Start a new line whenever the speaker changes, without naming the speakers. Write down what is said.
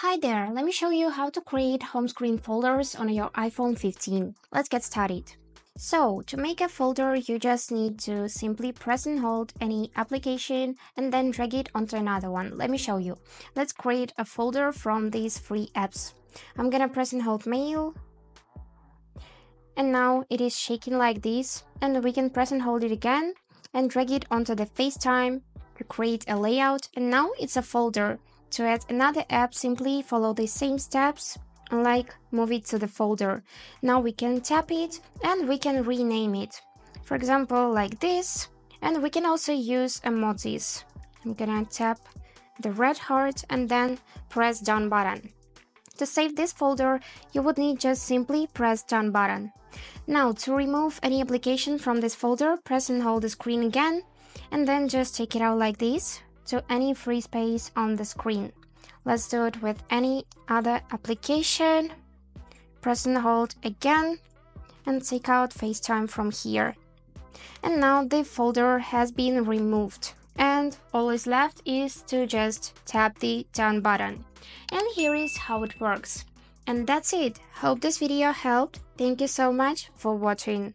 Hi there, let me show you how to create home screen folders on your iPhone 15. Let's get started. So, to make a folder, you just need to simply press and hold any application and then drag it onto another one. Let me show you. Let's create a folder from these free apps. I'm gonna press and hold Mail. And now it is shaking like this, and we can press and hold it again and drag it onto the FaceTime to create a layout, and now it's a folder. To add another app, simply follow the same steps and move it to the folder. Now we can tap it and we can rename it. For example, like this, and we can also use emojis. I'm gonna tap the red heart and then press down button. To save this folder, you would need just simply press down button. Now, to remove any application from this folder, press and hold the screen again, and then just take it out like this to any free space on the screen. Let's do it with any other application. Press and hold again, and take out FaceTime from here. And now the folder has been removed, and all is left is to just tap the down button. And here is how it works. And that's it. Hope this video helped. Thank you so much for watching.